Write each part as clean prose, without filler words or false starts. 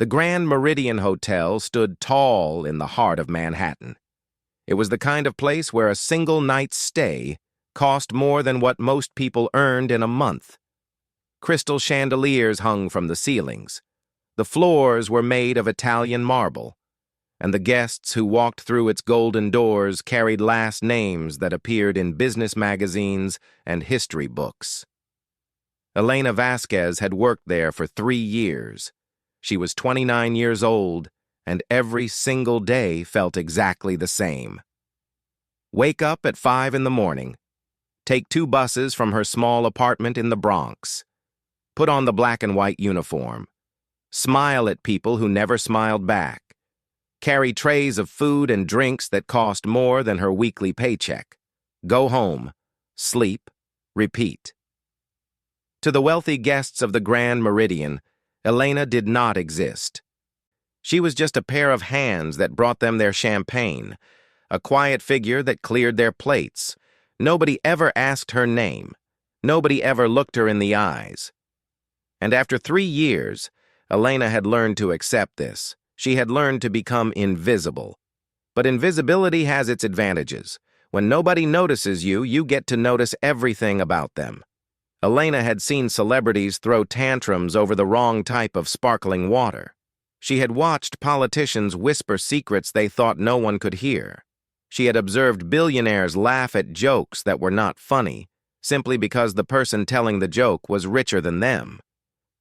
The Grand Meridian Hotel stood tall in the heart of Manhattan. It was the kind of place where a single night's stay cost more than what most people earned in a month. Crystal chandeliers hung from the ceilings. The floors were made of Italian marble, and the guests who walked through its golden doors carried last names that appeared in business magazines and history books. Elena Vasquez had worked there for 3 years. She was 29 years old, and every single day felt exactly the same. Wake up at 5 in the morning. Take 2 buses from her small apartment in the Bronx. Put on the black and white uniform. Smile at people who never smiled back. Carry trays of food and drinks that cost more than her weekly paycheck. Go home. Sleep. Repeat. To the wealthy guests of the Grand Meridian, Elena did not exist. She was just a pair of hands that brought them their champagne, a quiet figure that cleared their plates. Nobody ever asked her name. Nobody ever looked her in the eyes. And after 3 years, Elena had learned to accept this. She had learned to become invisible. But invisibility has its advantages. When nobody notices you, you get to notice everything about them. Elena had seen celebrities throw tantrums over the wrong type of sparkling water. She had watched politicians whisper secrets they thought no one could hear. She had observed billionaires laugh at jokes that were not funny, simply because the person telling the joke was richer than them.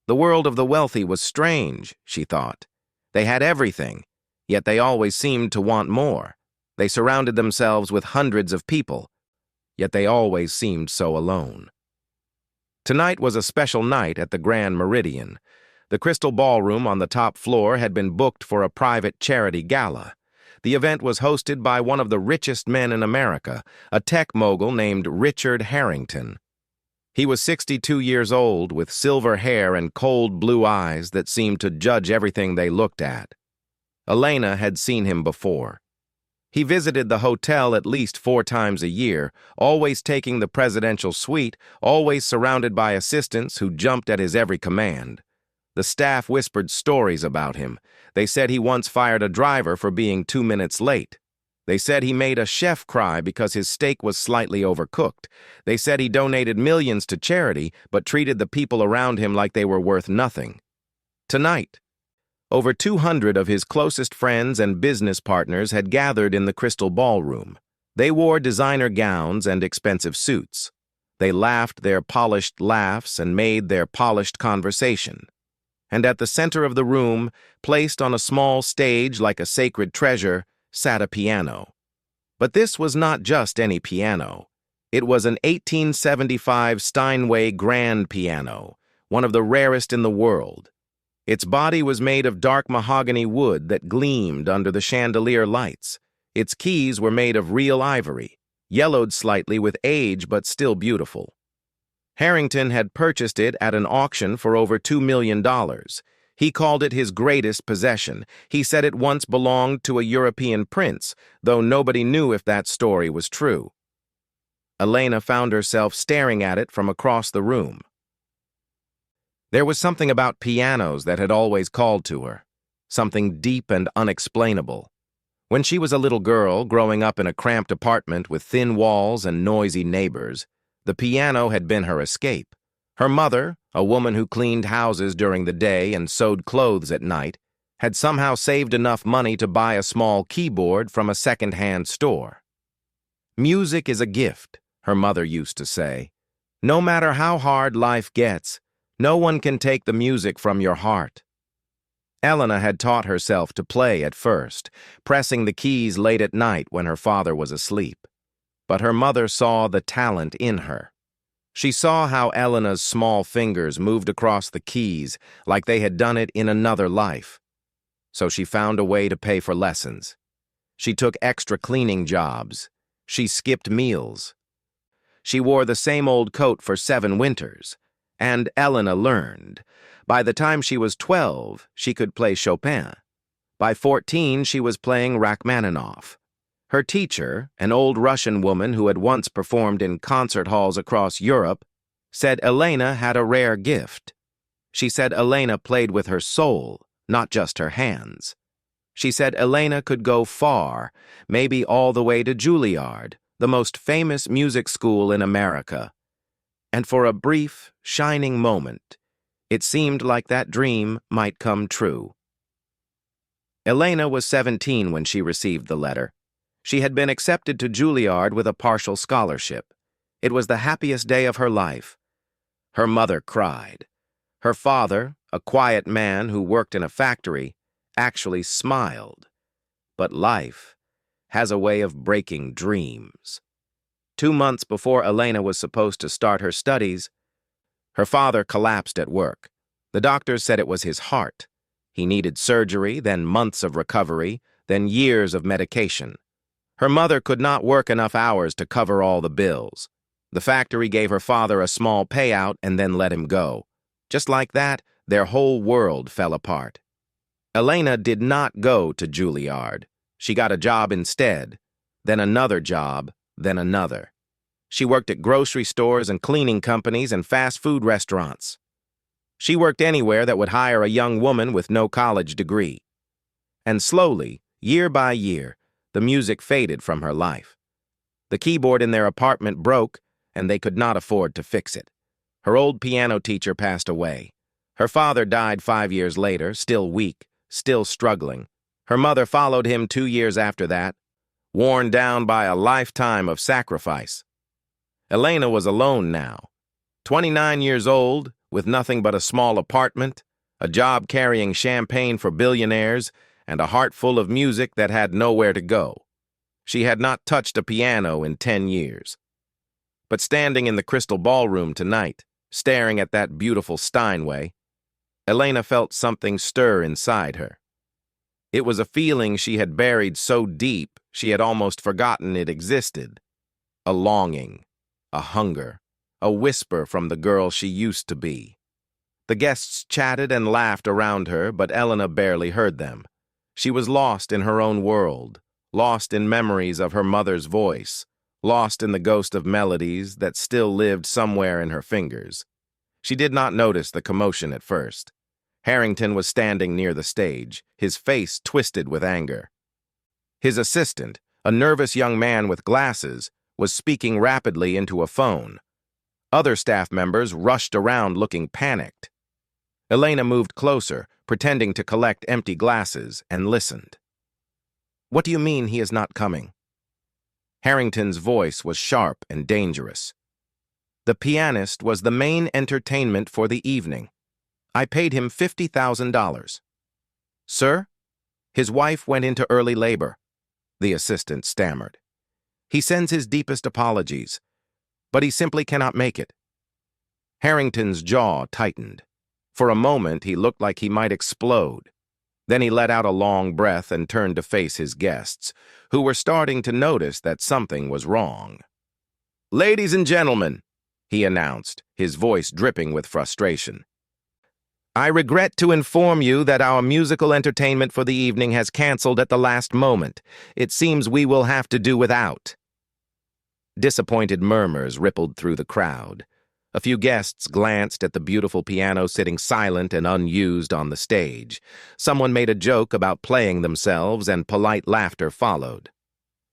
The world of the wealthy was strange, she thought. They had everything, yet they always seemed to want more. They surrounded themselves with hundreds of people, yet they always seemed so alone. Tonight was a special night at the Grand Meridian. The Crystal Ballroom on the top floor had been booked for a private charity gala. The event was hosted by one of the richest men in America, a tech mogul named Richard Harrington. He was 62 years old, with silver hair and cold blue eyes that seemed to judge everything they looked at. Elena had seen him before. He visited the hotel at least 4 times a year, always taking the presidential suite, always surrounded by assistants who jumped at his every command. The staff whispered stories about him. They said he once fired a driver for being 2 minutes late. They said he made a chef cry because his steak was slightly overcooked. They said he donated millions to charity, but treated the people around him like they were worth nothing. Tonight, over 200 of his closest friends and business partners had gathered in the Crystal Ballroom. They wore designer gowns and expensive suits. They laughed their polished laughs and made their polished conversation. And at the center of the room, placed on a small stage like a sacred treasure, sat a piano. But this was not just any piano. It was an 1875 Steinway grand piano, one of the rarest in the world. Its body was made of dark mahogany wood that gleamed under the chandelier lights. Its keys were made of real ivory, yellowed slightly with age but still beautiful. Harrington had purchased it at an auction for over $2 million. He called it his greatest possession. He said it once belonged to a European prince, though nobody knew if that story was true. Elena found herself staring at it from across the room. There was something about pianos that had always called to her, something deep and unexplainable. When she was a little girl, growing up in a cramped apartment with thin walls and noisy neighbors, the piano had been her escape. Her mother, a woman who cleaned houses during the day and sewed clothes at night, had somehow saved enough money to buy a small keyboard from a second-hand store. "Music is a gift," her mother used to say. "No matter how hard life gets, no one can take the music from your heart." Elena had taught herself to play at first, pressing the keys late at night when her father was asleep. But her mother saw the talent in her. She saw how Elena's small fingers moved across the keys like they had done it in another life. So she found a way to pay for lessons. She took extra cleaning jobs. She skipped meals. She wore the same old coat for 7 winters. And Elena learned. By the time she was 12, she could play Chopin. By 14, she was playing Rachmaninoff. Her teacher, an old Russian woman who had once performed in concert halls across Europe, said Elena had a rare gift. She said Elena played with her soul, not just her hands. She said Elena could go far, maybe all the way to Juilliard, the most famous music school in America. And for a brief, shining moment, it seemed like that dream might come true. Elena was 17 when she received the letter. She had been accepted to Juilliard with a partial scholarship. It was the happiest day of her life. Her mother cried. Her father, a quiet man who worked in a factory, actually smiled. But life has a way of breaking dreams. 2 months before Elena was supposed to start her studies, her father collapsed at work. The doctors said it was his heart. He needed surgery, then months of recovery, then years of medication. Her mother could not work enough hours to cover all the bills. The factory gave her father a small payout and then let him go. Just like that, their whole world fell apart. Elena did not go to Juilliard. She got a job instead, then another job, then another. She worked at grocery stores and cleaning companies and fast food restaurants. She worked anywhere that would hire a young woman with no college degree. And slowly, year by year, the music faded from her life. The keyboard in their apartment broke, and they could not afford to fix it. Her old piano teacher passed away. Her father died 5 years later, still weak, still struggling. Her mother followed him 2 years after that, worn down by a lifetime of sacrifice. Elena was alone now. 29 years old, with nothing but a small apartment, a job carrying champagne for billionaires, and a heart full of music that had nowhere to go. She had not touched a piano in 10 years. But standing in the crystal ballroom tonight, staring at that beautiful Steinway, Elena felt something stir inside her. It was a feeling she had buried so deep she had almost forgotten it existed. A longing, a hunger, a whisper from the girl she used to be. The guests chatted and laughed around her, but Elena barely heard them. She was lost in her own world, lost in memories of her mother's voice, lost in the ghost of melodies that still lived somewhere in her fingers. She did not notice the commotion at first. Harrington was standing near the stage, his face twisted with anger. His assistant, a nervous young man with glasses, was speaking rapidly into a phone. Other staff members rushed around looking panicked. Elena moved closer, pretending to collect empty glasses, and listened. "What do you mean he is not coming?" Harrington's voice was sharp and dangerous. "The pianist was the main entertainment for the evening. I paid him $50,000. "Sir? His wife went into early labor," the assistant stammered. "He sends his deepest apologies, but he simply cannot make it." Harrington's jaw tightened. For a moment, he looked like he might explode. Then he let out a long breath and turned to face his guests, who were starting to notice that something was wrong. "Ladies and gentlemen," he announced, his voice dripping with frustration, "I regret to inform you that our musical entertainment for the evening has canceled at the last moment. It seems we will have to do without." Disappointed murmurs rippled through the crowd. A few guests glanced at the beautiful piano sitting silent and unused on the stage. Someone made a joke about playing themselves, and polite laughter followed.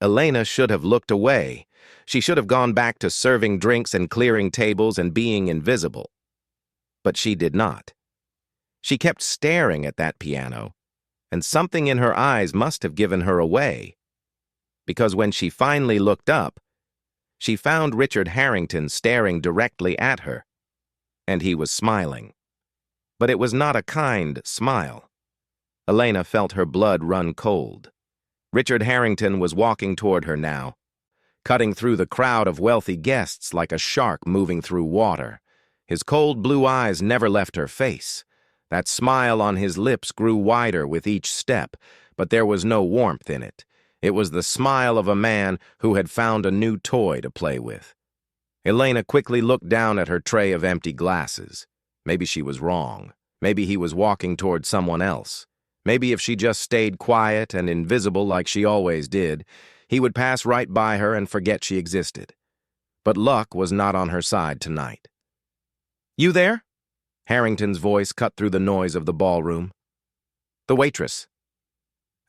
Elena should have looked away. She should have gone back to serving drinks and clearing tables and being invisible. But she did not. She kept staring at that piano, and something in her eyes must have given her away. Because when she finally looked up, she found Richard Harrington staring directly at her, and he was smiling. But it was not a kind smile. Elena felt her blood run cold. Richard Harrington was walking toward her now, cutting through the crowd of wealthy guests like a shark moving through water. His cold blue eyes never left her face. That smile on his lips grew wider with each step, but there was no warmth in it. It was the smile of a man who had found a new toy to play with. Elena quickly looked down at her tray of empty glasses. Maybe she was wrong. Maybe he was walking toward someone else. Maybe if she just stayed quiet and invisible like she always did, he would pass right by her and forget she existed. But luck was not on her side tonight. "You there?" Harrington's voice cut through the noise of the ballroom. The waitress.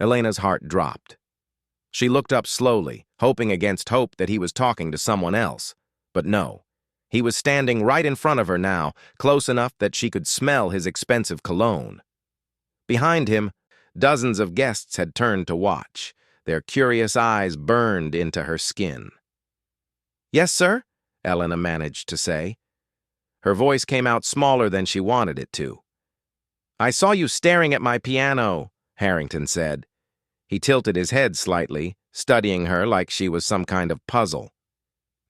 Elena's heart dropped. She looked up slowly, hoping against hope that he was talking to someone else. But no. He was standing right in front of her now, close enough that she could smell his expensive cologne. Behind him, dozens of guests had turned to watch. Their curious eyes burned into her skin. "Yes, sir?" Elena managed to say. Her voice came out smaller than she wanted it to. "I saw you staring at my piano," Harrington said. He tilted his head slightly, studying her like she was some kind of puzzle.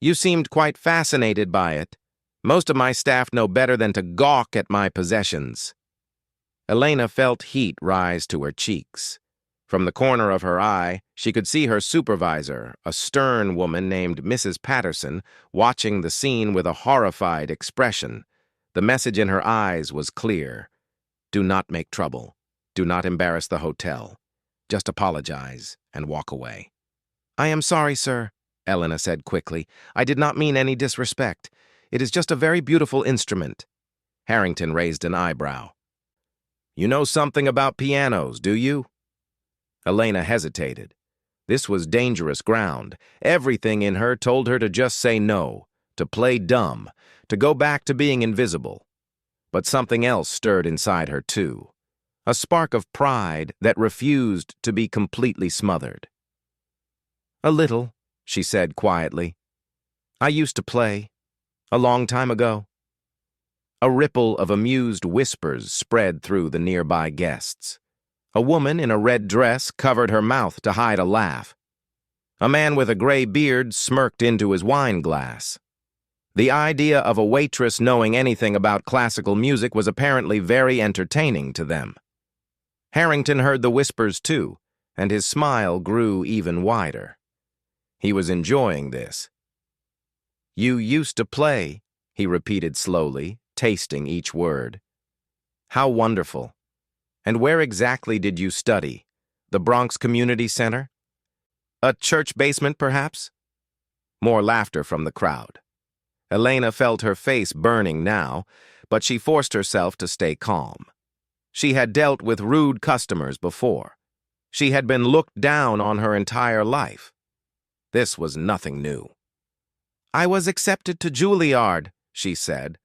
"You seemed quite fascinated by it. Most of my staff know better than to gawk at my possessions." Elena felt heat rise to her cheeks. From the corner of her eye, she could see her supervisor, a stern woman named Mrs. Patterson, watching the scene with a horrified expression. The message in her eyes was clear. Do not make trouble. Do not embarrass the hotel. Just apologize and walk away. "I am sorry, sir," Elena said quickly. "I did not mean any disrespect. It is just a very beautiful instrument." Harrington raised an eyebrow. "You know something about pianos, do you?" Elena hesitated. This was dangerous ground. Everything in her told her to just say no, to play dumb, to go back to being invisible. But something else stirred inside her too. A spark of pride that refused to be completely smothered. "A little," she said quietly. "I used to play, a long time ago." A ripple of amused whispers spread through the nearby guests. A woman in a red dress covered her mouth to hide a laugh. A man with a gray beard smirked into his wine glass. The idea of a waitress knowing anything about classical music was apparently very entertaining to them. Harrington heard the whispers too, and his smile grew even wider. He was enjoying this. "You used to play," he repeated slowly, tasting each word. "How wonderful. And where exactly did you study? The Bronx Community Center? A church basement, perhaps?" More laughter from the crowd. Elena felt her face burning now, but she forced herself to stay calm. She had dealt with rude customers before. She had been looked down on her entire life. This was nothing new. "I was accepted to Juilliard," she said,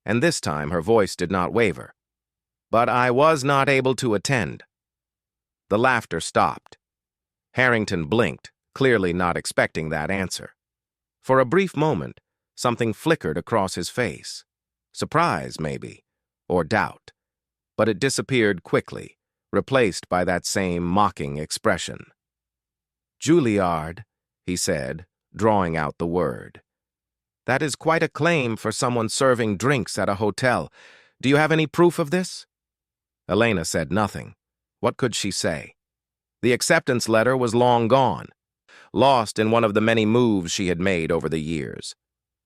and this time her voice did not waver. "But I was not able to attend." The laughter stopped. Harrington blinked, clearly not expecting that answer. For a brief moment, something flickered across his face. Surprise, maybe, or doubt. But it disappeared quickly, replaced by that same mocking expression. "Juilliard," he said, drawing out the word. "That is quite a claim for someone serving drinks at a hotel. Do you have any proof of this?" Elena said nothing. What could she say? The acceptance letter was long gone, lost in one of the many moves she had made over the years.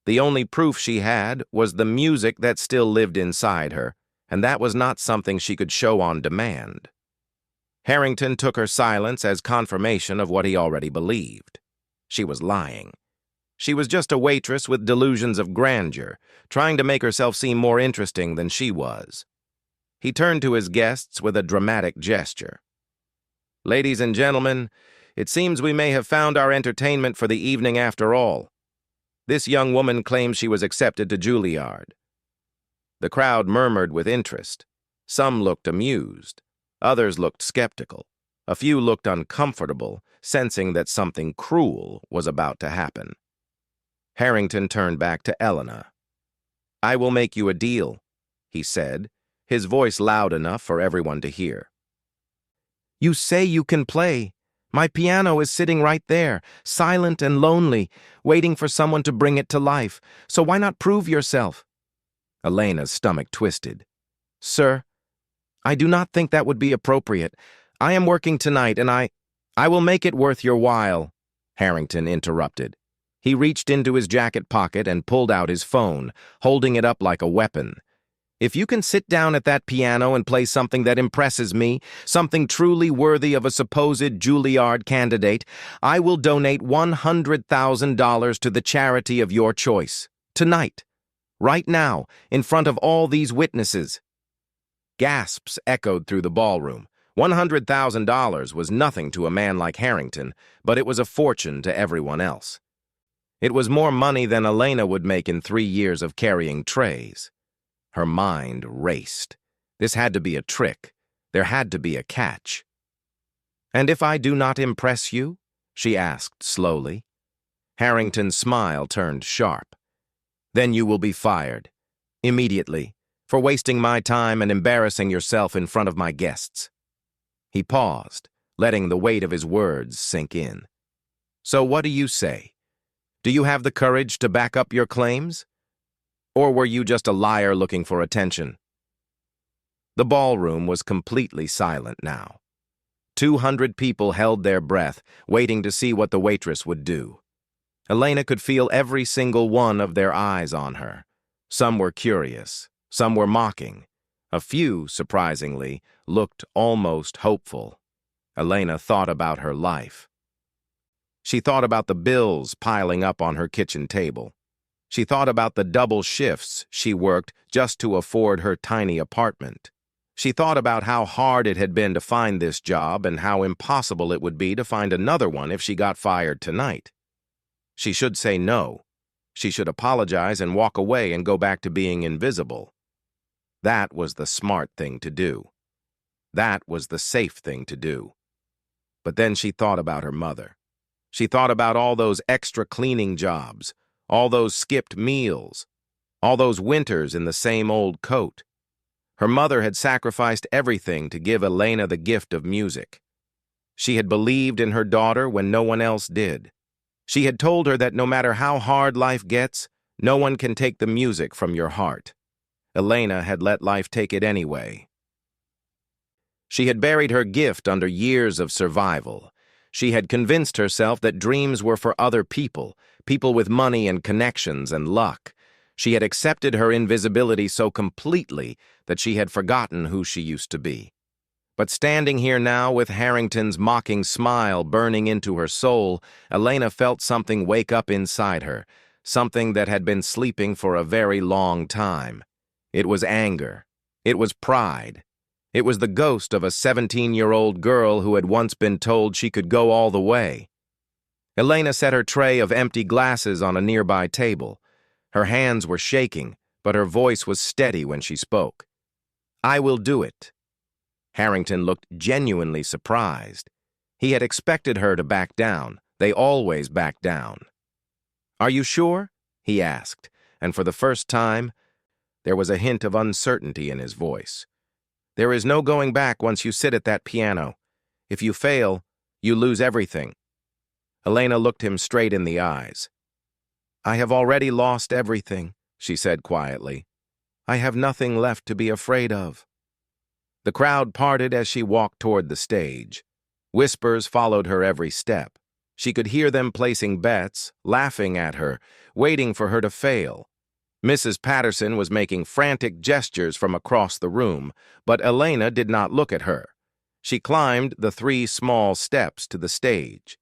The only proof she had was the music that still lived inside her, and that was not something she could show on demand. Harrington took her silence as confirmation of what he already believed. She was lying. She was just a waitress with delusions of grandeur, trying to make herself seem more interesting than she was. He turned to his guests with a dramatic gesture. "Ladies and gentlemen, it seems we may have found our entertainment for the evening after all. This young woman claims she was accepted to Juilliard." The crowd murmured with interest. Some looked amused. Others looked skeptical. A few looked uncomfortable, sensing that something cruel was about to happen. Harrington turned back to Elena. "I will make you a deal," he said, his voice loud enough for everyone to hear. "You say you can play. My piano is sitting right there, silent and lonely, waiting for someone to bring it to life. So why not prove yourself?" Elena's stomach twisted. "Sir, I do not think that would be appropriate. I am working tonight, and I will make it worth your while," Harrington interrupted. He reached into his jacket pocket and pulled out his phone, holding it up like a weapon. "If you can sit down at that piano and play something that impresses me, something truly worthy of a supposed Juilliard candidate, I will donate $100,000 to the charity of your choice. Tonight. Right now, in front of all these witnesses." Gasps echoed through the ballroom. $100,000 was nothing to a man like Harrington, but it was a fortune to everyone else. It was more money than Elena would make in 3 years of carrying trays. Her mind raced. This had to be a trick. There had to be a catch. "And if I do not impress you?" she asked slowly. Harrington's smile turned sharp. "Then you will be fired. Immediately. For wasting my time and embarrassing yourself in front of my guests." He paused, letting the weight of his words sink in. "So what do you say? Do you have the courage to back up your claims? Or were you just a liar looking for attention?" The ballroom was completely silent now. 200 people held their breath, waiting to see what the waitress would do. Elena could feel every single one of their eyes on her. Some were curious, some were mocking. A few, surprisingly, looked almost hopeful. Elena thought about her life. She thought about the bills piling up on her kitchen table. She thought about the double shifts she worked just to afford her tiny apartment. She thought about how hard it had been to find this job and how impossible it would be to find another one if she got fired tonight. She should say no. She should apologize and walk away and go back to being invisible. That was the smart thing to do. That was the safe thing to do. But then she thought about her mother. She thought about all those extra cleaning jobs, all those skipped meals, all those winters in the same old coat. Her mother had sacrificed everything to give Elena the gift of music. She had believed in her daughter when no one else did. She had told her that no matter how hard life gets, no one can take the music from your heart. Elena had let life take it anyway. She had buried her gift under years of survival. She had convinced herself that dreams were for other people, people with money and connections and luck. She had accepted her invisibility so completely that she had forgotten who she used to be. But standing here now with Harrington's mocking smile burning into her soul, Elena felt something wake up inside her, something that had been sleeping for a very long time. It was anger. It was pride. It was the ghost of a 17-year-old girl who had once been told she could go all the way. Elena set her tray of empty glasses on a nearby table. Her hands were shaking, but her voice was steady when she spoke. "I will do it." Harrington looked genuinely surprised. He had expected her to back down. They always back down. "Are you sure?" he asked, and for the first time, there was a hint of uncertainty in his voice. "There is no going back once you sit at that piano. If you fail, you lose everything." Elena looked him straight in the eyes. "I have already lost everything," she said quietly. "I have nothing left to be afraid of." The crowd parted as she walked toward the stage. Whispers followed her every step. She could hear them placing bets, laughing at her, waiting for her to fail. Mrs. Patterson was making frantic gestures from across the room, but Elena did not look at her. She climbed the 3 small steps to the stage.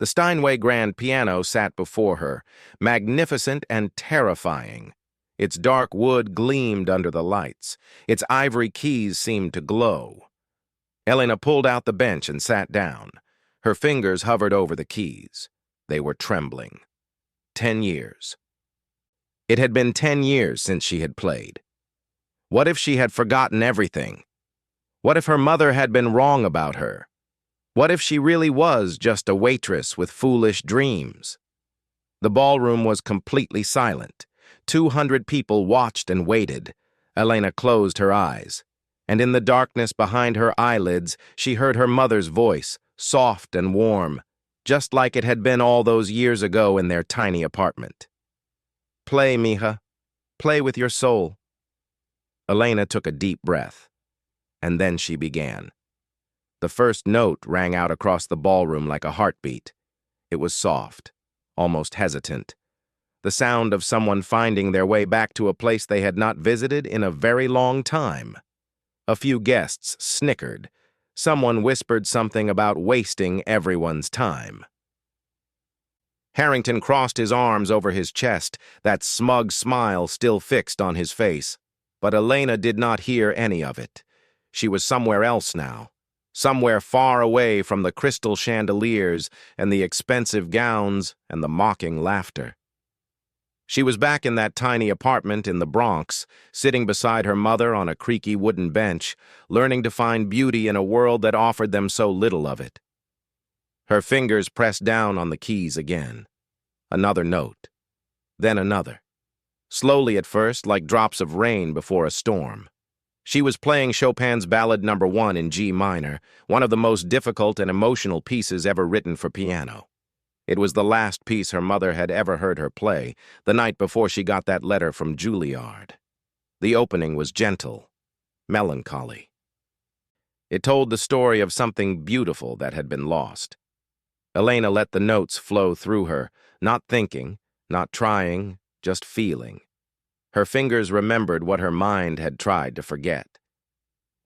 The Steinway grand piano sat before her, magnificent and terrifying. Its dark wood gleamed under the lights. Its ivory keys seemed to glow. Elena pulled out the bench and sat down. Her fingers hovered over the keys. They were trembling. 10 years. It had been 10 years since she had played. What if she had forgotten everything? What if her mother had been wrong about her? What if she really was just a waitress with foolish dreams? The ballroom was completely silent. 200 people watched and waited. Elena closed her eyes, and in the darkness behind her eyelids, she heard her mother's voice, soft and warm, just like it had been all those years ago in their tiny apartment. "Play, mija. Play with your soul." Elena took a deep breath, and then she began. The first note rang out across the ballroom like a heartbeat. It was soft, almost hesitant. The sound of someone finding their way back to a place they had not visited in a very long time. A few guests snickered. Someone whispered something about wasting everyone's time. Harrington crossed his arms over his chest, that smug smile still fixed on his face. But Elena did not hear any of it. She was somewhere else now, somewhere far away from the crystal chandeliers and the expensive gowns and the mocking laughter. She was back in that tiny apartment in the Bronx, sitting beside her mother on a creaky wooden bench, learning to find beauty in a world that offered them so little of it. Her fingers pressed down on the keys again. Another note. Then another. Slowly at first, like drops of rain before a storm. She was playing Chopin's Ballad No. 1 in G minor, one of the most difficult and emotional pieces ever written for piano. It was the last piece her mother had ever heard her play, the night before she got that letter from Juilliard. The opening was gentle, melancholy. It told the story of something beautiful that had been lost. Elena let the notes flow through her, not thinking, not trying, just feeling. Her fingers remembered what her mind had tried to forget.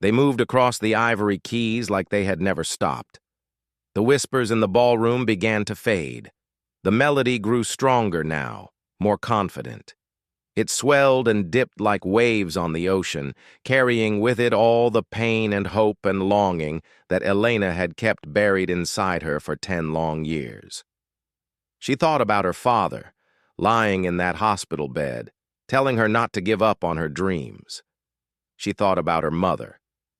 They moved across the ivory keys like they had never stopped. The whispers in the ballroom began to fade. The melody grew stronger now, more confident. It swelled and dipped like waves on the ocean, carrying with it all the pain and hope and longing that Elena had kept buried inside her for 10 long years. She thought about her father, lying in that hospital bed, telling her not to give up on her dreams. She thought about her mother,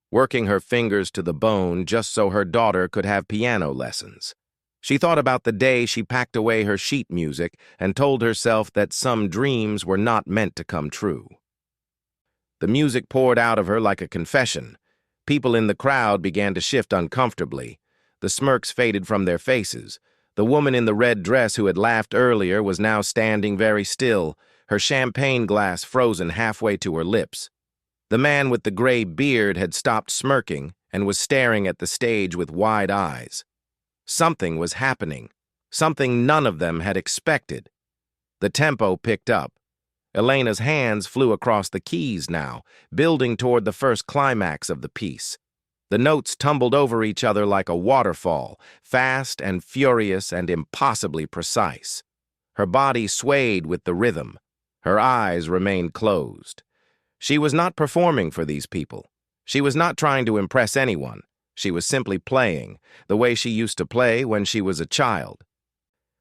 working her fingers to the bone just so her daughter could have piano lessons. She thought about the day she packed away her sheet music and told herself that some dreams were not meant to come true. The music poured out of her like a confession. People in the crowd began to shift uncomfortably. The smirks faded from their faces. The woman in the red dress who had laughed earlier was now standing very still, her champagne glass frozen halfway to her lips. The man with the gray beard had stopped smirking and was staring at the stage with wide eyes. Something was happening, something none of them had expected. The tempo picked up. Elena's hands flew across the keys now, building toward the first climax of the piece. The notes tumbled over each other like a waterfall, fast and furious and impossibly precise. Her body swayed with the rhythm. Her eyes remained closed. She was not performing for these people. She was not trying to impress anyone. She was simply playing, the way she used to play when she was a child.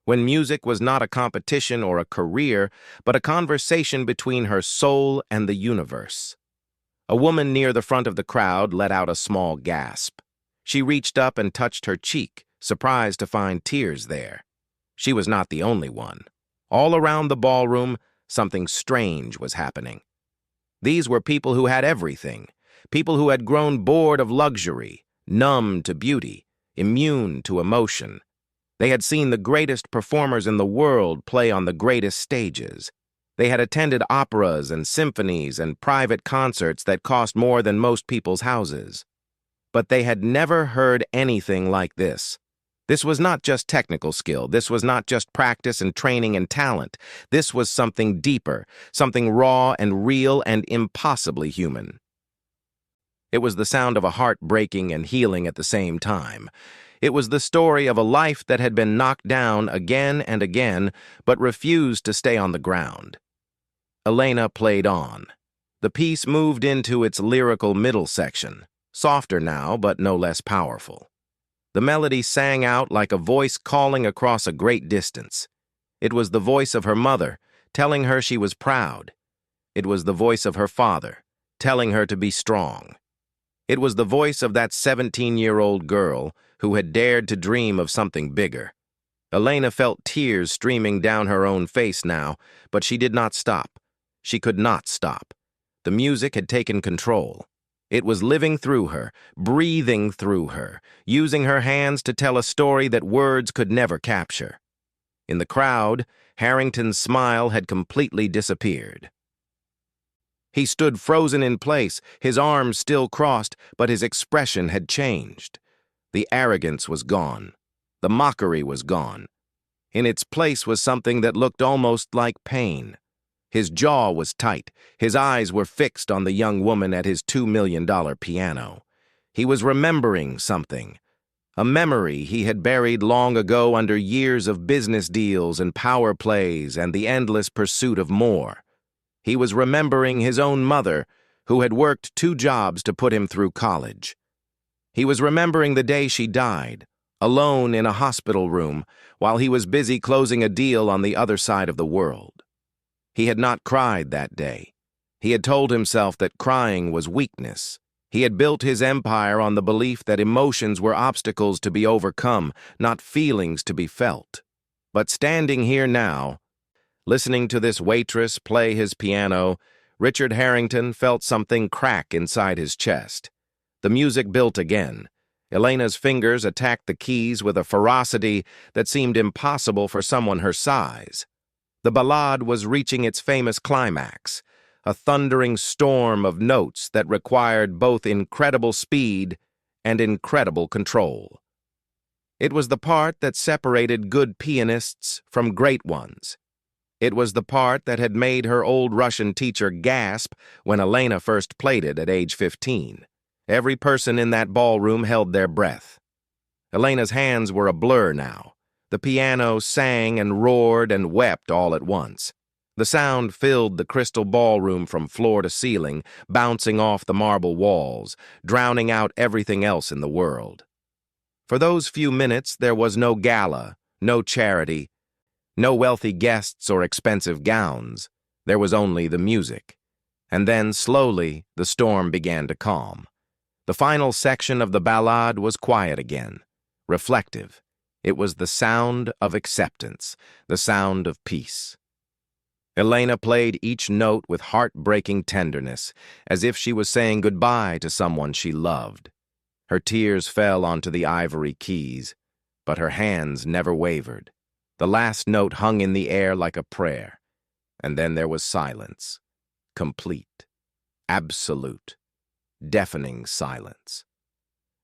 When music was not a competition or a career, but a conversation between her soul and the universe. A woman near the front of the crowd let out a small gasp. She reached up and touched her cheek, surprised to find tears there. She was not the only one. All around the ballroom, something strange was happening. These were people who had everything, people who had grown bored of luxury, numb to beauty, immune to emotion. They had seen the greatest performers in the world play on the greatest stages. They had attended operas and symphonies and private concerts that cost more than most people's houses. But they had never heard anything like this. This was not just technical skill. This was not just practice and training and talent. This was something deeper, something raw and real and impossibly human. It was the sound of a heart breaking and healing at the same time. It was the story of a life that had been knocked down again and again, but refused to stay on the ground. Elena played on. The piece moved into its lyrical middle section, softer now, but no less powerful. The melody sang out like a voice calling across a great distance. It was the voice of her mother, telling her she was proud. It was the voice of her father, telling her to be strong. It was the voice of that 17-year-old girl who had dared to dream of something bigger. Elena felt tears streaming down her own face now, but she did not stop. She could not stop. The music had taken control. It was living through her, breathing through her, using her hands to tell a story that words could never capture. In the crowd, Harrington's smile had completely disappeared. He stood frozen in place, his arms still crossed, but his expression had changed. The arrogance was gone. The mockery was gone. In its place was something that looked almost like pain. His jaw was tight. His eyes were fixed on the young woman at his $2 million piano. He was remembering something. A memory he had buried long ago under years of business deals and power plays and the endless pursuit of more. He was remembering his own mother, who had worked 2 jobs to put him through college. He was remembering the day she died, alone in a hospital room, while he was busy closing a deal on the other side of the world. He had not cried that day. He had told himself that crying was weakness. He had built his empire on the belief that emotions were obstacles to be overcome, not feelings to be felt. But standing here now, listening to this waitress play his piano, Richard Harrington felt something crack inside his chest. The music built again. Elena's fingers attacked the keys with a ferocity that seemed impossible for someone her size. The ballade was reaching its famous climax, a thundering storm of notes that required both incredible speed and incredible control. It was the part that separated good pianists from great ones. It was the part that had made her old Russian teacher gasp when Elena first played it at age 15. Every person in that ballroom held their breath. Elena's hands were a blur now. The piano sang and roared and wept all at once. The sound filled the crystal ballroom from floor to ceiling, bouncing off the marble walls, drowning out everything else in the world. For those few minutes, there was no gala, no charity, no wealthy guests or expensive gowns. There was only the music. And then, slowly, the storm began to calm. The final section of the ballade was quiet again, reflective. It was the sound of acceptance, the sound of peace. Elena played each note with heartbreaking tenderness, as if she was saying goodbye to someone she loved. Her tears fell onto the ivory keys, but her hands never wavered. The last note hung in the air like a prayer, and then there was silence. Complete, absolute, deafening silence.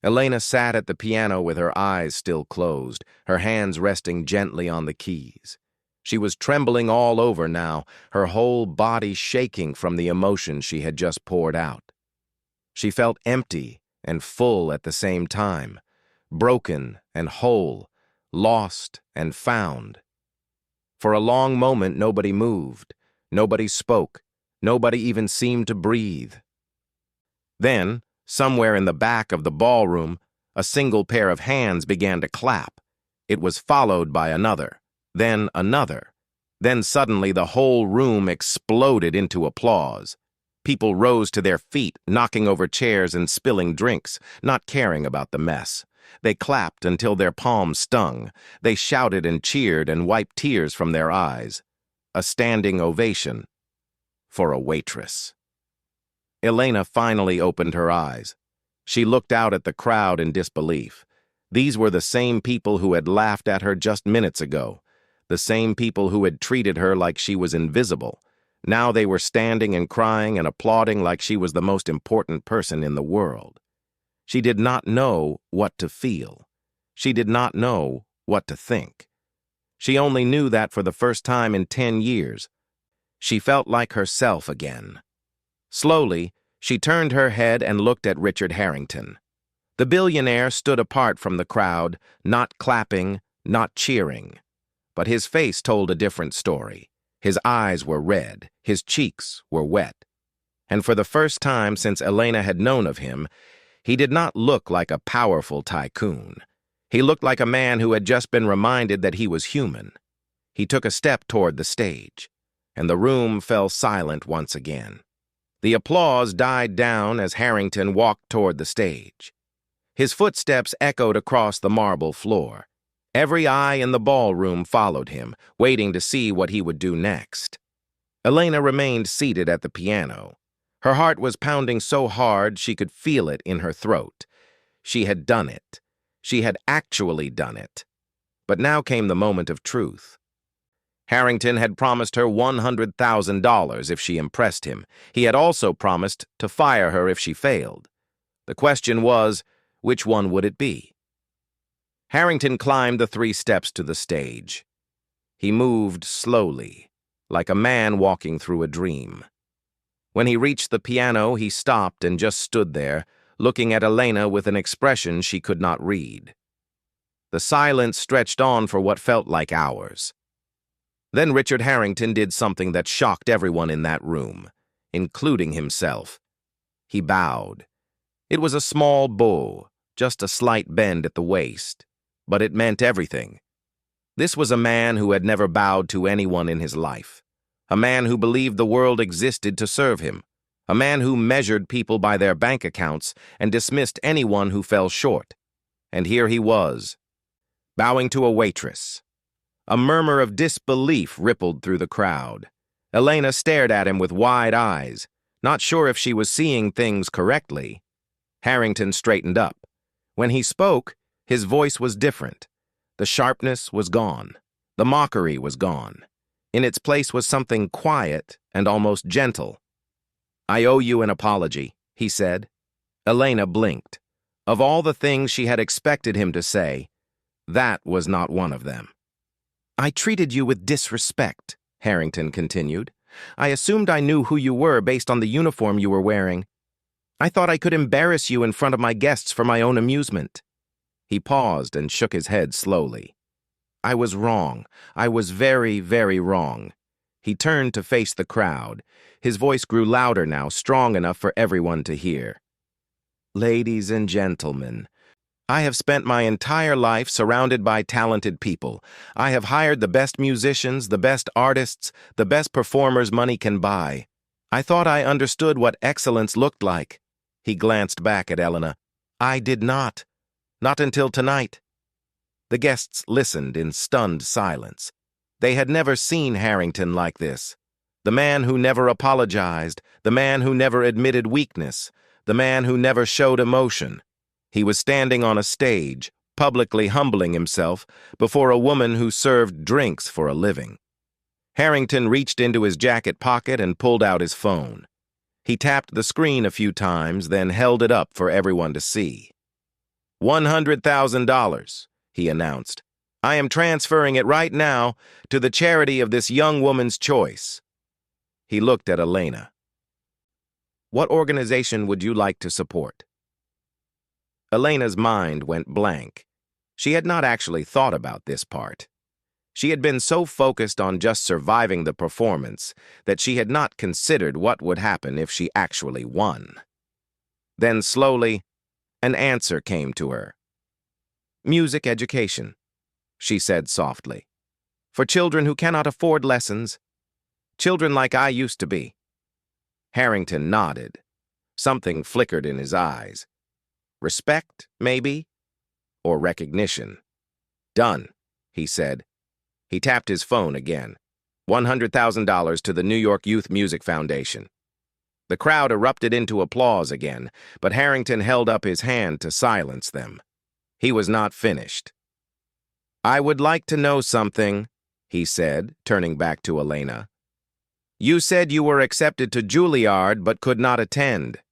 Elena sat at the piano with her eyes still closed, her hands resting gently on the keys. She was trembling all over now, her whole body shaking from the emotion she had just poured out. She felt empty and full at the same time, broken and whole, lost and found. For a long moment, nobody moved, nobody spoke, nobody even seemed to breathe. Then, somewhere in the back of the ballroom, a single pair of hands began to clap. It was followed by another, then another. Then suddenly the whole room exploded into applause. People rose to their feet, knocking over chairs and spilling drinks, not caring about the mess. They clapped until their palms stung. They shouted and cheered and wiped tears from their eyes. A standing ovation for a waitress. Elena finally opened her eyes. She looked out at the crowd in disbelief. These were the same people who had laughed at her just minutes ago, the same people who had treated her like she was invisible. Now they were standing and crying and applauding like she was the most important person in the world. She did not know what to feel. She did not know what to think. She only knew that for the first time in 10 years, she felt like herself again. Slowly, she turned her head and looked at Richard Harrington. The billionaire stood apart from the crowd, not clapping, not cheering. But his face told a different story. His eyes were red, his cheeks were wet. And for the first time since Elena had known of him, he did not look like a powerful tycoon. He looked like a man who had just been reminded that he was human. He took a step toward the stage, and the room fell silent once again. The applause died down as Harrington walked toward the stage. His footsteps echoed across the marble floor. Every eye in the ballroom followed him, waiting to see what he would do next. Elena remained seated at the piano. Her heart was pounding so hard she could feel it in her throat. She had done it. She had actually done it. But now came the moment of truth. Harrington had promised her $100,000 if she impressed him. He had also promised to fire her if she failed. The question was, which one would it be? Harrington climbed the 3 steps to the stage. He moved slowly, like a man walking through a dream. When he reached the piano, he stopped and just stood there, looking at Elena with an expression she could not read. The silence stretched on for what felt like hours. Then Richard Harrington did something that shocked everyone in that room, including himself. He bowed. It was a small bow, just a slight bend at the waist, but it meant everything. This was a man who had never bowed to anyone in his life, a man who believed the world existed to serve him, a man who measured people by their bank accounts and dismissed anyone who fell short. And here he was, bowing to a waitress. A murmur of disbelief rippled through the crowd. Elena stared at him with wide eyes, not sure if she was seeing things correctly. Harrington straightened up. When he spoke, his voice was different. The sharpness was gone. The mockery was gone. In its place was something quiet and almost gentle. "I owe you an apology," he said. Elena blinked. Of all the things she had expected him to say, that was not one of them. "I treated you with disrespect," Harrington continued. "I assumed I knew who you were based on the uniform you were wearing. I thought I could embarrass you in front of my guests for my own amusement." He paused and shook his head slowly. "I was wrong. I was very, very wrong." He turned to face the crowd. His voice grew louder now, strong enough for everyone to hear. "Ladies and gentlemen, I have spent my entire life surrounded by talented people. I have hired the best musicians, the best artists, the best performers money can buy. I thought I understood what excellence looked like." He glanced back at Elena. "I did not. Not until tonight." The guests listened in stunned silence. They had never seen Harrington like this. The man who never apologized, the man who never admitted weakness, the man who never showed emotion. He was standing on a stage, publicly humbling himself before a woman who served drinks for a living. Harrington reached into his jacket pocket and pulled out his phone. He tapped the screen a few times, then held it up for everyone to see. $100,000, he announced. "I am transferring it right now to the charity of this young woman's choice." He looked at Elena. "What organization would you like to support?" Elena's mind went blank. She had not actually thought about this part. She had been so focused on just surviving the performance that she had not considered what would happen if she actually won. Then slowly, an answer came to her. "Music education," she said softly. "For children who cannot afford lessons. Children like I used to be." Harrington nodded. Something flickered in his eyes. Respect, maybe? Or recognition? "Done," he said. He tapped his phone again. $100,000 to the New York Youth Music Foundation. The crowd erupted into applause again, but Harrington held up his hand to silence them. He was not finished. "I would like to know something," he said, turning back to Elena. "You said you were accepted to Juilliard but could not attend.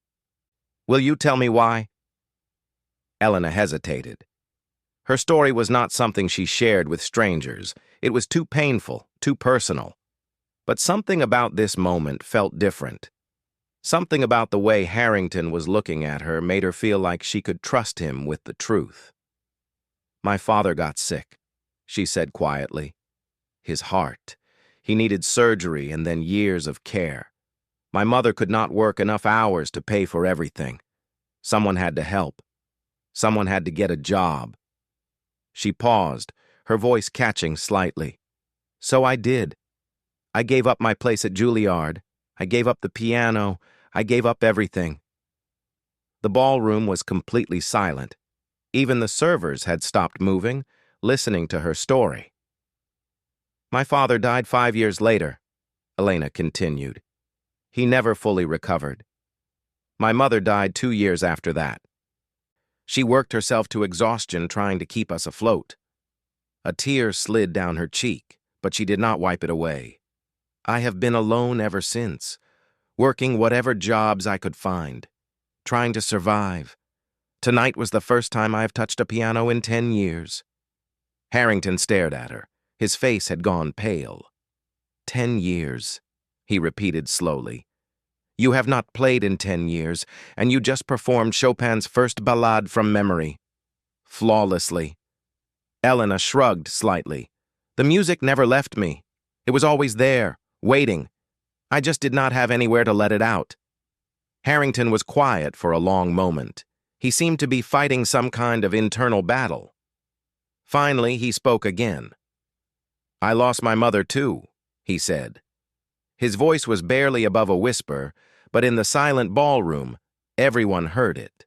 Will you tell me why?" Elena hesitated. Her story was not something she shared with strangers. It was too painful, too personal. But something about this moment felt different. Something about the way Harrington was looking at her made her feel like she could trust him with the truth. "My father got sick," she said quietly. "His heart. He needed surgery and then years of care. My mother could not work enough hours to pay for everything. Someone had to help. Someone had to get a job." She paused, her voice catching slightly. "So I did. I gave up my place at Juilliard. I gave up the piano. I gave up everything." The ballroom was completely silent. Even the servers had stopped moving, listening to her story. "My father died 5 years later," Elena continued. "He never fully recovered. My mother died 2 years after that. She worked herself to exhaustion trying to keep us afloat." A tear slid down her cheek, but she did not wipe it away. "I have been alone ever since, working whatever jobs I could find, trying to survive. Tonight was the first time I have touched a piano in 10 years. Harrington stared at her. His face had gone pale. 10 years, he repeated slowly. "You have not played in 10 years, and you just performed Chopin's first ballade from memory. Flawlessly." Elena shrugged slightly. "The music never left me. It was always there, waiting. I just did not have anywhere to let it out." Harrington was quiet for a long moment. He seemed to be fighting some kind of internal battle. Finally, he spoke again. "I lost my mother too," he said. His voice was barely above a whisper, but in the silent ballroom, everyone heard it.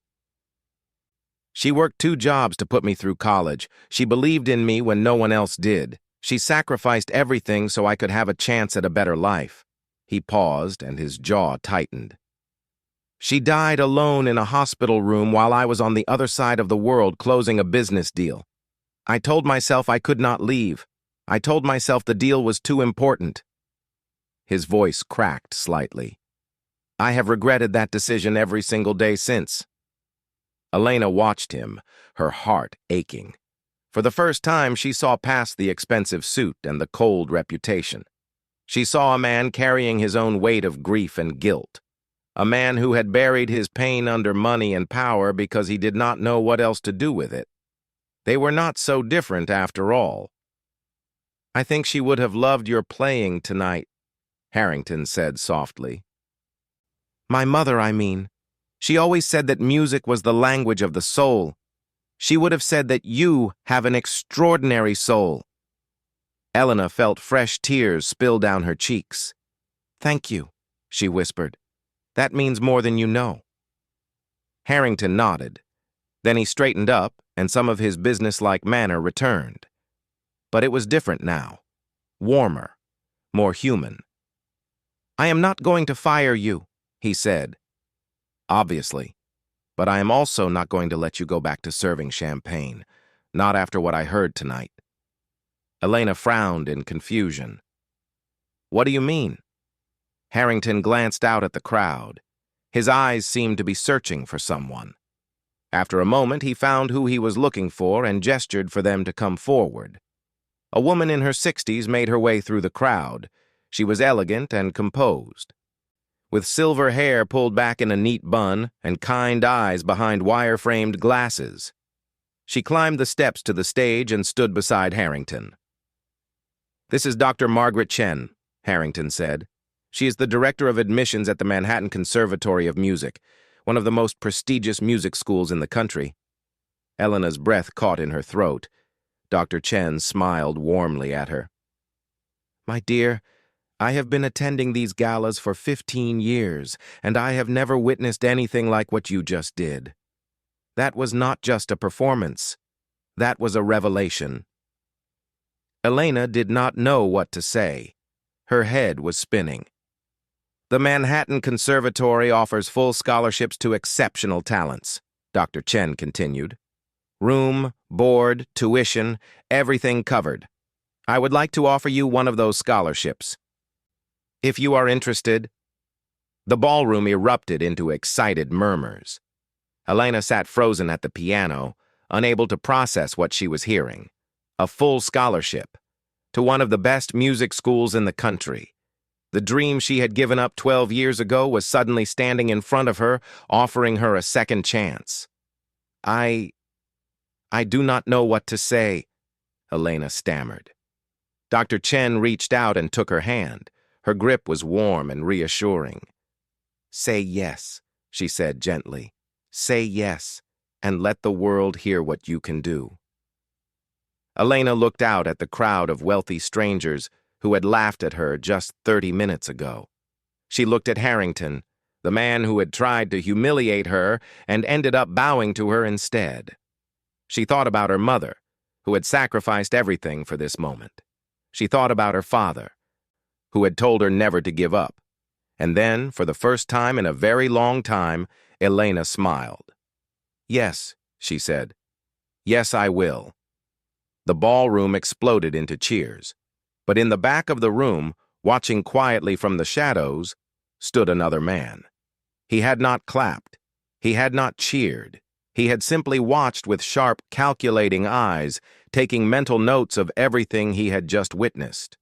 "She worked 2 jobs to put me through college. She believed in me when no one else did. She sacrificed everything so I could have a chance at a better life." He paused, and his jaw tightened. "She died alone in a hospital room while I was on the other side of the world closing a business deal. I told myself I could not leave. I told myself the deal was too important." His voice cracked slightly. "I have regretted that decision every single day since." Elena watched him, her heart aching. For the first time, she saw past the expensive suit and the cold reputation. She saw a man carrying his own weight of grief and guilt. A man who had buried his pain under money and power because he did not know what else to do with it. They were not so different after all. "I think she would have loved your playing tonight," Harrington said softly. "My mother, I mean. She always said that music was the language of the soul. She would have said that you have an extraordinary soul." Elena felt fresh tears spill down her cheeks. "Thank you," she whispered. "That means more than you know." Harrington nodded. Then he straightened up, and some of his businesslike manner returned. But it was different now. Warmer. More human. "I am not going to fire you," he said. "Obviously. But I am also not going to let you go back to serving champagne. Not after what I heard tonight." Elena frowned in confusion. "What do you mean?" Harrington glanced out at the crowd. His eyes seemed to be searching for someone. After a moment, he found who he was looking for and gestured for them to come forward. A woman in her 60s made her way through the crowd. She was elegant and composed, with silver hair pulled back in a neat bun and kind eyes behind wire-framed glasses. She climbed the steps to the stage and stood beside Harrington. "This is Dr. Margaret Chen," Harrington said. "She is the director of admissions at the Manhattan Conservatory of Music, one of the most prestigious music schools in the country." Elena's breath caught in her throat. Dr. Chen smiled warmly at her. "My dear, I have been attending these galas for 15 years, and I have never witnessed anything like what you just did. That was not just a performance. That was a revelation." Elena did not know what to say. Her head was spinning. "The Manhattan Conservatory offers full scholarships to exceptional talents," Dr. Chen continued. "Room, board, tuition, everything covered. I would like to offer you one of those scholarships. If you are interested." The ballroom erupted into excited murmurs. Elena sat frozen at the piano, unable to process what she was hearing. A full scholarship to one of the best music schools in the country. The dream she had given up 12 years ago was suddenly standing in front of her, offering her a second chance. I do not know what to say," Elena stammered. Dr. Chen reached out and took her hand. Her grip was warm and reassuring. "Say yes," she said gently. "Say yes, and let the world hear what you can do." Elena looked out at the crowd of wealthy strangers who had laughed at her just 30 minutes ago. She looked at Harrington, the man who had tried to humiliate her and ended up bowing to her instead. She thought about her mother, who had sacrificed everything for this moment. She thought about her father, who had told her never to give up. And then, for the first time in a very long time, Elena smiled. "Yes," she said. "Yes, I will." The ballroom exploded into cheers. But in the back of the room, watching quietly from the shadows, stood another man. He had not clapped. He had not cheered. He had simply watched with sharp, calculating eyes, taking mental notes of everything he had just witnessed.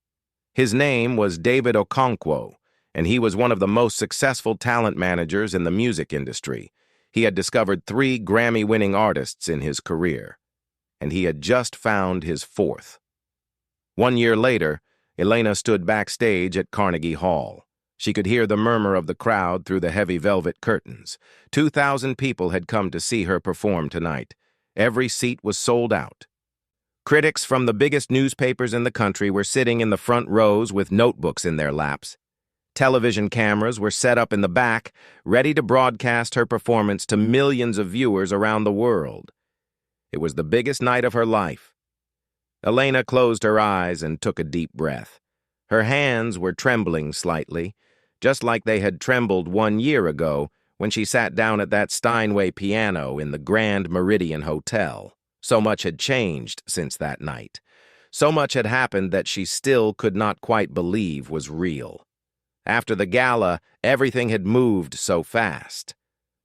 His name was David Okonkwo, and he was one of the most successful talent managers in the music industry. He had discovered 3 Grammy-winning artists in his career, and he had just found his 4th. 1 year later, Elena stood backstage at Carnegie Hall. She could hear the murmur of the crowd through the heavy velvet curtains. 2,000 people had come to see her perform tonight. Every seat was sold out. Critics from the biggest newspapers in the country were sitting in the front rows with notebooks in their laps. Television cameras were set up in the back, ready to broadcast her performance to millions of viewers around the world. It was the biggest night of her life. Elena closed her eyes and took a deep breath. Her hands were trembling slightly, just like they had trembled 1 year ago when she sat down at that Steinway piano in the Grand Meridian Hotel. So much had changed since that night. So much had happened that she still could not quite believe was real. After the gala, everything had moved so fast.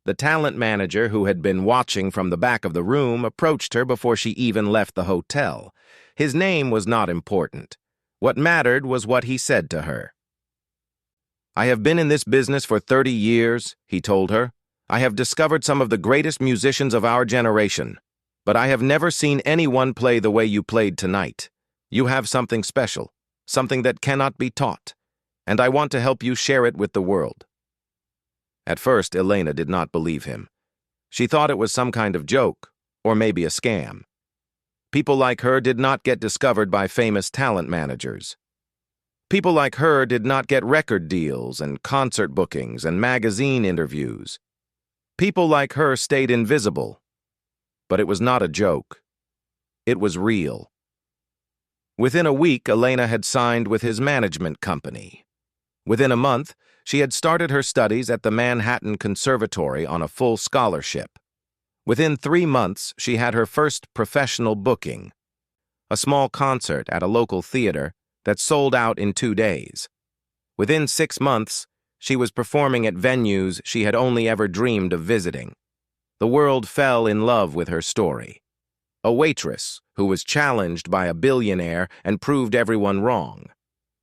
The talent manager, who had been watching from the back of the room, approached her before she even left the hotel. His name was not important. What mattered was what he said to her. "I have been in this business for 30 years, he told her. I have discovered some of the greatest musicians of our generation, but I have never seen anyone play the way you played tonight. You have something special, something that cannot be taught, and I want to help you share it with the world." At first, Elena did not believe him. She thought it was some kind of joke, or maybe a scam. People like her did not get discovered by famous talent managers. People like her did not get record deals and concert bookings and magazine interviews. People like her stayed invisible. But it was not a joke. It was real. Within a week, Elena had signed with his management company. Within a month, she had started her studies at the Manhattan Conservatory on a full scholarship. Within 3 months, she had her first professional booking, a small concert at a local theater that sold out in 2 days. Within 6 months, she was performing at venues she had only ever dreamed of visiting. The world fell in love with her story. A waitress who was challenged by a billionaire and proved everyone wrong.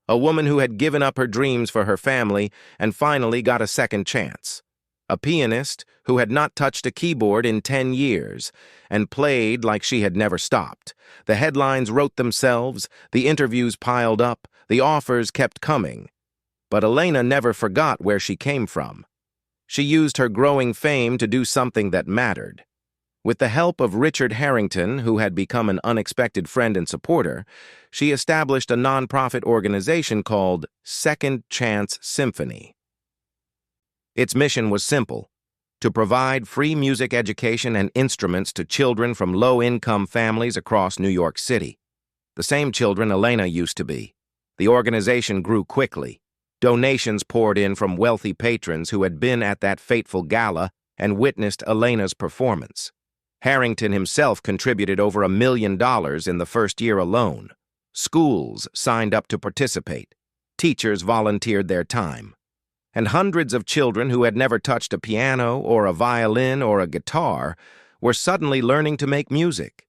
A woman who had given up her dreams for her family and finally got a second chance. A pianist who had not touched a keyboard in 10 years and played like she had never stopped. The headlines wrote themselves, the interviews piled up, the offers kept coming. But Elena never forgot where she came from. She used her growing fame to do something that mattered. With the help of Richard Harrington, who had become an unexpected friend and supporter, she established a nonprofit organization called Second Chance Symphony. Its mission was simple: to provide free music education and instruments to children from low-income families across New York City. The same children Elena used to be. The organization grew quickly. Donations poured in from wealthy patrons who had been at that fateful gala and witnessed Elena's performance. Harrington himself contributed over $1 million in the first year alone. Schools signed up to participate. Teachers volunteered their time. And hundreds of children who had never touched a piano or a violin or a guitar were suddenly learning to make music.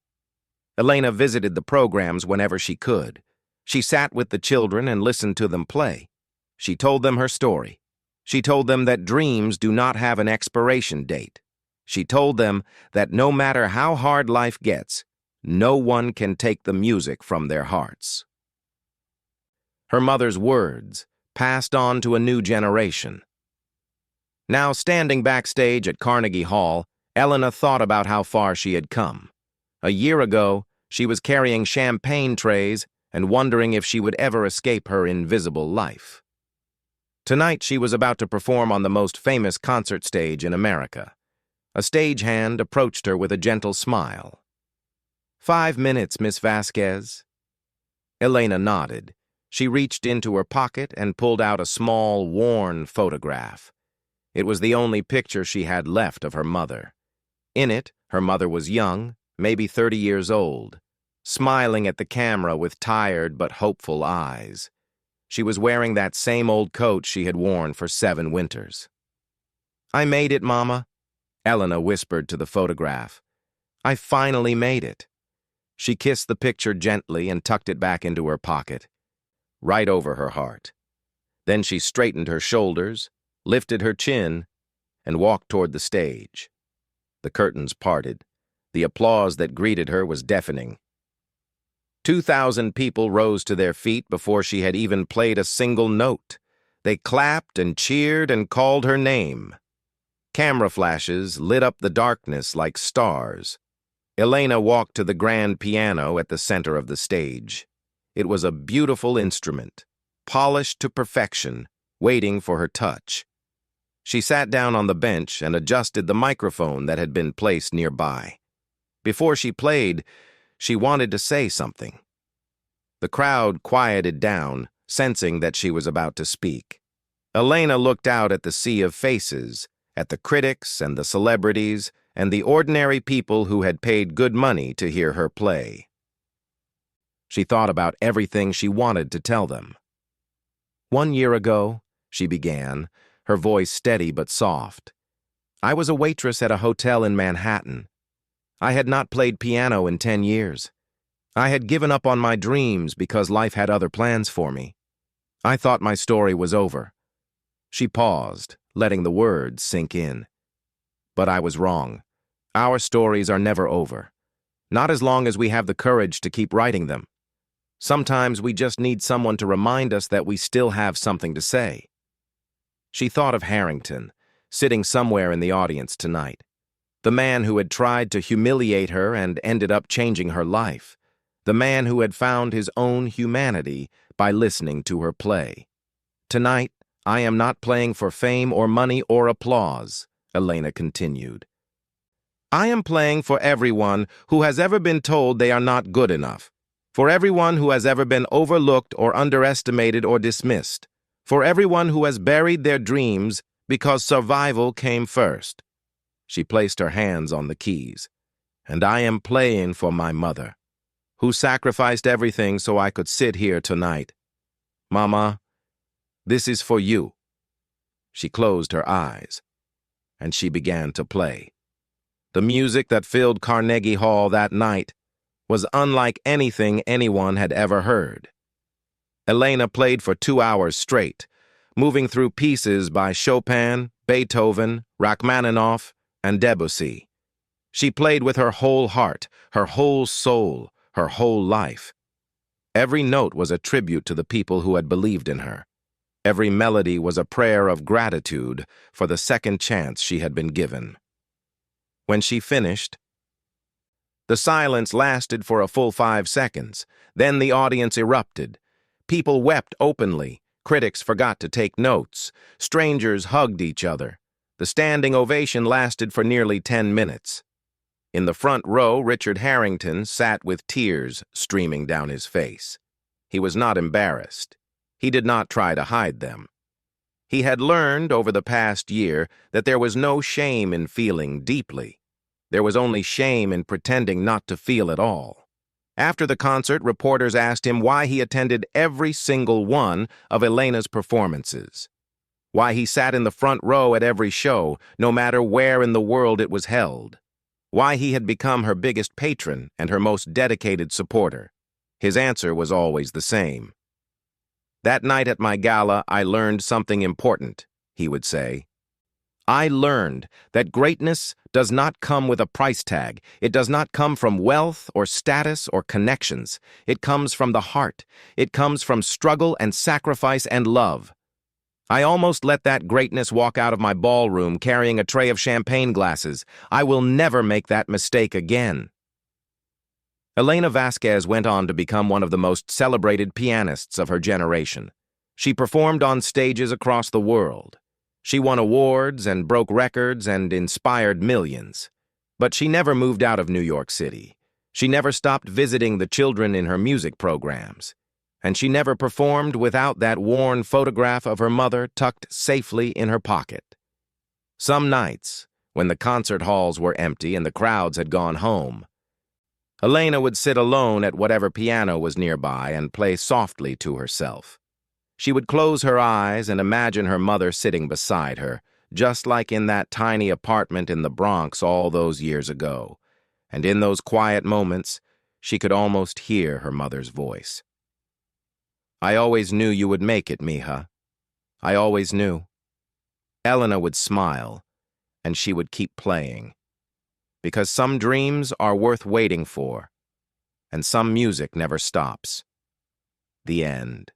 Elena visited the programs whenever she could. She sat with the children and listened to them play. She told them her story. She told them that dreams do not have an expiration date. She told them that no matter how hard life gets, no one can take the music from their hearts. Her mother's words passed on to a new generation. Now, standing backstage at Carnegie Hall, Elena thought about how far she had come. A year ago, she was carrying champagne trays and wondering if she would ever escape her invisible life. Tonight, she was about to perform on the most famous concert stage in America. A stagehand approached her with a gentle smile. "5 minutes, Miss Vasquez." Elena nodded. She reached into her pocket and pulled out a small, worn photograph. It was the only picture she had left of her mother. In it, her mother was young, maybe 30 years old, smiling at the camera with tired but hopeful eyes. She was wearing that same old coat she had worn for 7 winters. "I made it, Mama," Elena whispered to the photograph. "I finally made it." She kissed the picture gently and tucked it back into her pocket, right over her heart. Then she straightened her shoulders, lifted her chin, and walked toward the stage. The curtains parted. The applause that greeted her was deafening. 2,000 people rose to their feet before she had even played a single note. They clapped and cheered and called her name. Camera flashes lit up the darkness like stars. Elena walked to the grand piano at the center of the stage. It was a beautiful instrument, polished to perfection, waiting for her touch. She sat down on the bench and adjusted the microphone that had been placed nearby. Before she played, she wanted to say something. The crowd quieted down, sensing that she was about to speak. Elena looked out at the sea of faces, at the critics and the celebrities and the ordinary people who had paid good money to hear her play. She thought about everything she wanted to tell them. 1 year ago, she began, her voice steady but soft. I was a waitress at a hotel in Manhattan. I had not played piano in 10 years. I had given up on my dreams because life had other plans for me. I thought my story was over. She paused, letting the words sink in. But I was wrong. Our stories are never over. Not as long as we have the courage to keep writing them. Sometimes we just need someone to remind us that we still have something to say. She thought of Harrington, sitting somewhere in the audience tonight. The man who had tried to humiliate her and ended up changing her life. The man who had found his own humanity by listening to her play. Tonight, I am not playing for fame or money or applause, Elena continued. I am playing for everyone who has ever been told they are not good enough. For everyone who has ever been overlooked or underestimated or dismissed. For everyone who has buried their dreams because survival came first. She placed her hands on the keys. And I am playing for my mother, who sacrificed everything so I could sit here tonight. Mama, this is for you. She closed her eyes, and she began to play. The music that filled Carnegie Hall that night was unlike anything anyone had ever heard. Elena played for 2 hours straight, moving through pieces by Chopin, Beethoven, Rachmaninoff, and Debussy. She played with her whole heart, her whole soul, her whole life. Every note was a tribute to the people who had believed in her. Every melody was a prayer of gratitude for the second chance she had been given. When she finished, the silence lasted for a full 5 seconds. Then the audience erupted. People wept openly. Critics forgot to take notes. Strangers hugged each other. The standing ovation lasted for nearly 10 minutes. In the front row, Richard Harrington sat with tears streaming down his face. He was not embarrassed. He did not try to hide them. He had learned over the past year that there was no shame in feeling deeply. There was only shame in pretending not to feel at all. After the concert, reporters asked him why he attended every single one of Elena's performances. Why he sat in the front row at every show, no matter where in the world it was held. Why he had become her biggest patron and her most dedicated supporter. His answer was always the same. That night at my gala, I learned something important, he would say. I learned that greatness does not come with a price tag. It does not come from wealth or status or connections. It comes from the heart. It comes from struggle and sacrifice and love. I almost let that greatness walk out of my ballroom carrying a tray of champagne glasses. I will never make that mistake again. Elena Vasquez went on to become one of the most celebrated pianists of her generation. She performed on stages across the world. She won awards and broke records and inspired millions. But she never moved out of New York City. She never stopped visiting the children in her music programs. And she never performed without that worn photograph of her mother tucked safely in her pocket. Some nights, when the concert halls were empty and the crowds had gone home, Elena would sit alone at whatever piano was nearby and play softly to herself. She would close her eyes and imagine her mother sitting beside her, just like in that tiny apartment in the Bronx all those years ago. And in those quiet moments, she could almost hear her mother's voice. I always knew you would make it, mija. I always knew. Elena would smile, and she would keep playing. Because some dreams are worth waiting for, and some music never stops. The end.